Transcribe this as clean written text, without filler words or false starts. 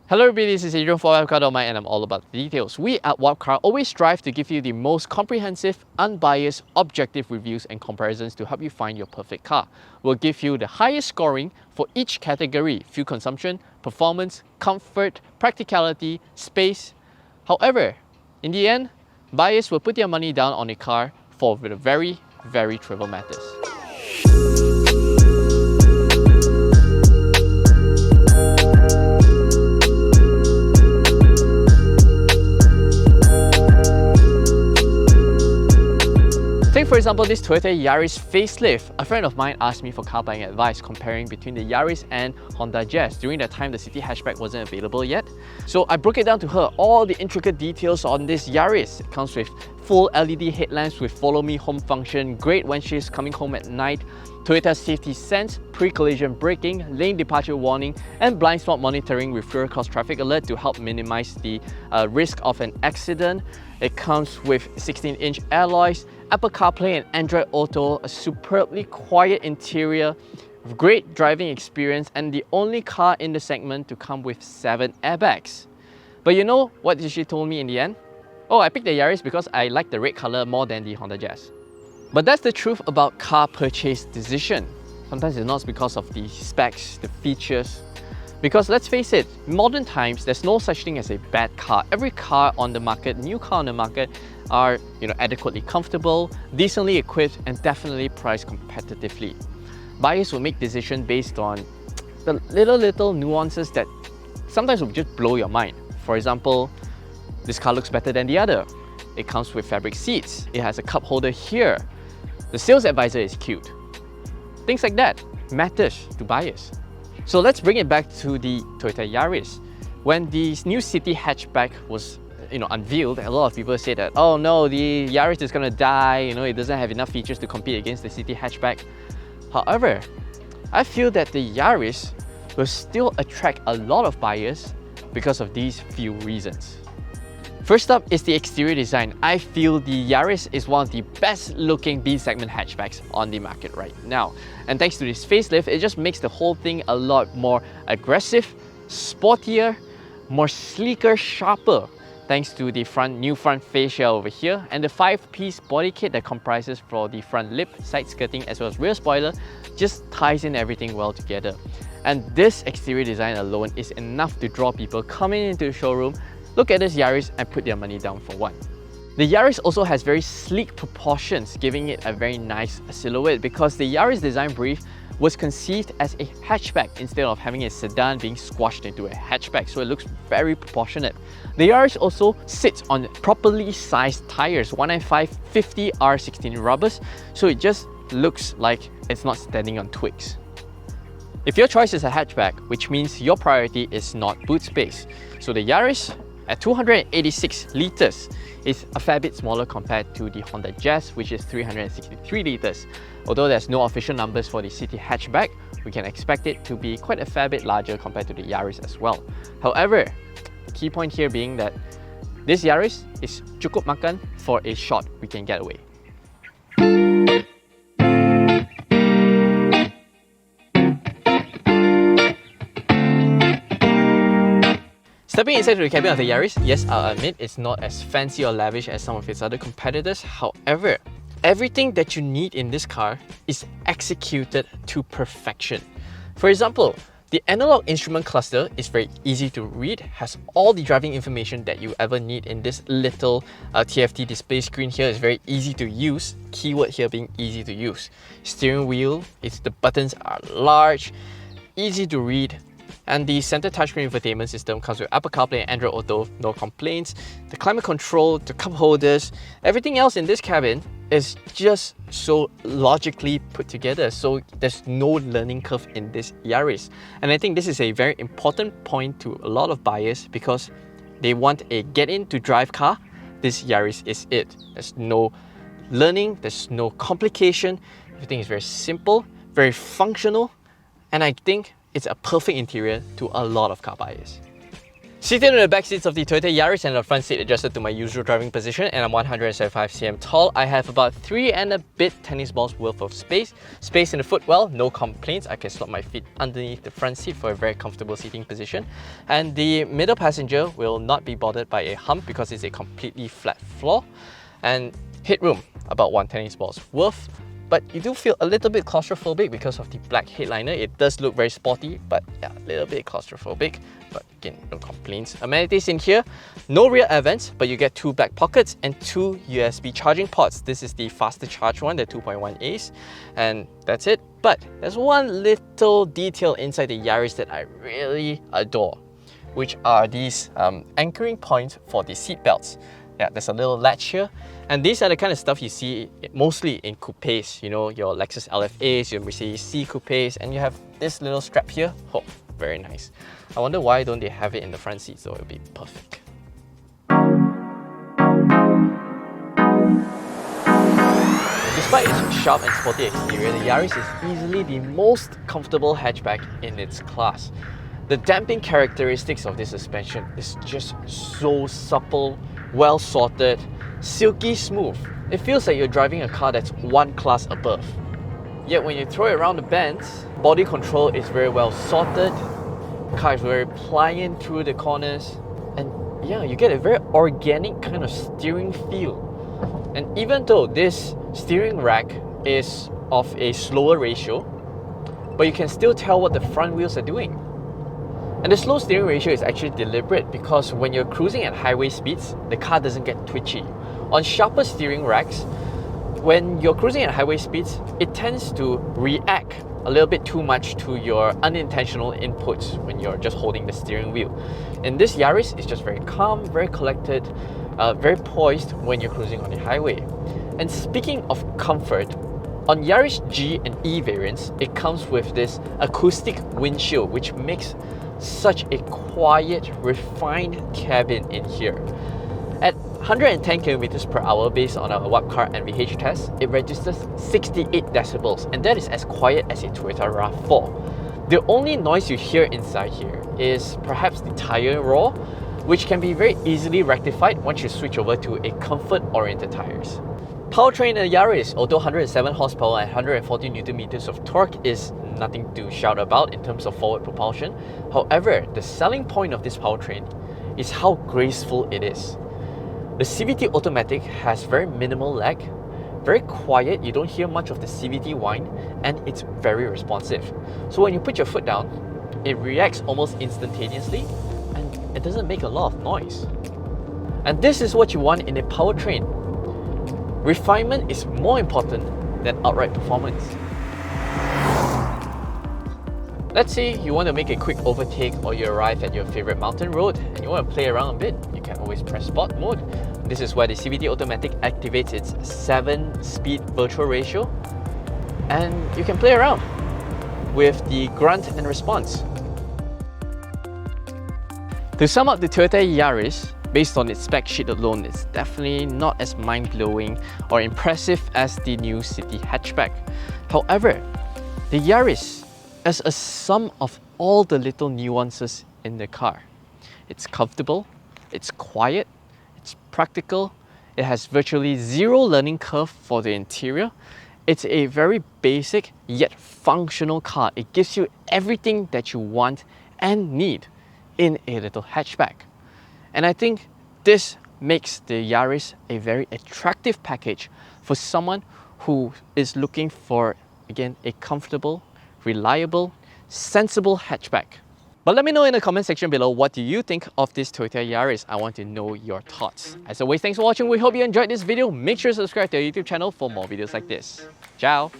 Hello everybody, this is Adrian for WapCar.my and I'm all about the details. We at WapCar always strive to give you the most comprehensive, unbiased, objective reviews and comparisons to help you find your perfect car. We'll give you the highest scoring for each category: fuel consumption, performance, comfort, practicality, space. However, in the end, buyers will put their money down on a car for the very trivial matters. Take for example this Toyota Yaris facelift. A friend of mine asked me for car buying advice comparing between the Yaris and Honda Jazz. During that time, the City Hatchback wasn't available yet. So I broke it down to her, all the intricate details on this Yaris. It comes with full LED headlamps with follow me home function, great when she's coming home at night, Toyota safety sense, pre-collision braking, lane departure warning, and blind spot monitoring with fuel cost traffic alert to help minimize the risk of an accident. It comes with 16-inch alloys, Apple CarPlay and Android Auto, a superbly quiet interior, great driving experience, and the only car in the segment to come with 7 airbags. But you know what she told me in the end? Oh, I picked the Yaris because I like the red color more than the Honda Jazz. But that's the truth about car purchase decision. Sometimes it's not because of the specs, the features. Because let's face it, in modern times, there's no such thing as a bad car. Every car on the market, new car on the market, are adequately comfortable, decently equipped, and definitely priced competitively. Buyers will make decisions based on the little nuances that sometimes will just blow your mind. For example, this car looks better than the other. It comes with fabric seats. It has a cup holder here. The sales advisor is cute. Things like that matters to buyers. So let's bring it back to the Toyota Yaris. When the new City Hatchback was unveiled, a lot of people said that, oh no, the Yaris is gonna die, it doesn't have enough features to compete against the City Hatchback. However, I feel that the Yaris will still attract a lot of buyers because of these few reasons. First up is the exterior design. I feel the Yaris is one of the best looking B-segment hatchbacks on the market right now. And thanks to this facelift, it just makes the whole thing a lot more aggressive, sportier, more sleeker, sharper. Thanks to the new front fascia over here and the 5-piece body kit that comprises for the front lip, side skirting as well as rear spoiler just ties in everything well together. And this exterior design alone is enough to draw people coming into the showroom, look at this Yaris and put their money down for one. The Yaris also has very sleek proportions, giving it a very nice silhouette because the Yaris design brief was conceived as a hatchback instead of having a sedan being squashed into a hatchback, so it looks very proportionate. The Yaris also sits on properly sized tires, 1.5 R16 rubbers, so it just looks like it's not standing on twigs. If your choice is a hatchback, which means your priority is not boot space, so the Yaris at 286 litres is a fair bit smaller compared to the Honda Jazz, which is 363 litres. Although there's no official numbers for the City Hatchback, we can expect it to be quite a fair bit larger compared to the Yaris as well. However, the key point here being that this Yaris is cukup makan for a short weekend getaway. Stepping inside the cabin of the Yaris, yes, I'll admit it's not as fancy or lavish as some of its other competitors. However, everything that you need in this car is executed to perfection. For example, the analog instrument cluster is very easy to read, has all the driving information that you ever need in this little TFT display screen here. Is very easy to use, keyword here being easy to use. Steering wheel, the buttons are large, easy to read, and the center touchscreen infotainment system comes with Apple CarPlay and Android Auto, no complaints. The climate control, the cup holders, everything else in this cabin is just so logically put together, so there's no learning curve in this Yaris. And I think this is a very important point to a lot of buyers because they want a get-in-to-drive car. This Yaris is it. There's no learning, there's no complication. Everything is very simple, very functional, and I think it's a perfect interior to a lot of car buyers. Seated in the back seats of the Toyota Yaris and the front seat adjusted to my usual driving position, and I'm 175 cm tall, I have about 3 and a bit tennis balls worth of space. Space in the footwell, no complaints. I can slot my feet underneath the front seat for a very comfortable seating position. And the middle passenger will not be bothered by a hump because it's a completely flat floor. And headroom, about 1 tennis ball's worth. But you do feel a little bit claustrophobic because of the black headliner. It does look very sporty, but yeah, a little bit claustrophobic. But again, no complaints. Amenities in here, no rear air vents, but you get 2 back pockets and 2 USB charging ports. This is the faster charge one, the 2.1As, and that's it. But there's one little detail inside the Yaris that I really adore, which are these anchoring points for the seat belts. Yeah, there's a little latch here, and these are the kind of stuff you see mostly in coupes, you know, your Lexus LFAs, your Mercedes C coupes, and you have this little strap here. Oh, very nice. I wonder why don't they have it in the front seat, so it'll be perfect. Despite its sharp and sporty exterior, the Yaris is easily the most comfortable hatchback in its class. The damping characteristics of this suspension is just so supple, well sorted, silky smooth. It feels like you're driving a car that's one class above. Yet when you throw it around the bends, body control is very well sorted, the car is very pliant through the corners, and yeah, you get a very organic kind of steering feel. And even though this steering rack is of a slower ratio, but you can still tell what the front wheels are doing. And the slow steering ratio is actually deliberate because when you're cruising at highway speeds, the car doesn't get twitchy. On sharper steering racks, when you're cruising at highway speeds, it tends to react a little bit too much to your unintentional inputs when you're just holding the steering wheel. In this Yaris, it's just very calm, very collected, very poised when you're cruising on the highway. And speaking of comfort, on Yaris G and E variants, it comes with this acoustic windshield, which makes such a quiet, refined cabin in here. At 110 km per hour based on a WapCar NVH test, it registers 68 decibels, and that is as quiet as a Toyota RAV4. The only noise you hear inside here is perhaps the tire roar, which can be very easily rectified once you switch over to a comfort-oriented tires. Powertrain in the Yaris, although 107 horsepower and 140 Nm of torque is nothing to shout about in terms of forward propulsion. However, the selling point of this powertrain is how graceful it is. The CVT automatic has very minimal lag, very quiet, you don't hear much of the CVT whine, and it's very responsive. So when you put your foot down, it reacts almost instantaneously, and it doesn't make a lot of noise. And this is what you want in a powertrain. Refinement is more important than outright performance. Let's say you want to make a quick overtake or you arrive at your favorite mountain road and you want to play around a bit, you can always press Sport mode. This is where the CVT automatic activates its 7-speed virtual ratio, and you can play around with the grunt and response. To sum up the Toyota Yaris, based on its spec sheet alone, it's definitely not as mind-blowing or impressive as the new City Hatchback. However, the Yaris is a sum of all the little nuances in the car. It's comfortable, it's quiet, it's practical, it has virtually zero learning curve for the interior. It's a very basic yet functional car. It gives you everything that you want and need in a little hatchback. And I think this makes the Yaris a very attractive package for someone who is looking for, again, a comfortable, reliable, sensible hatchback. But let me know in the comment section below, what do you think of this Toyota Yaris? I want to know your thoughts. As always, thanks for watching. We hope you enjoyed this video. Make sure to subscribe to our YouTube channel for more videos like this. Ciao!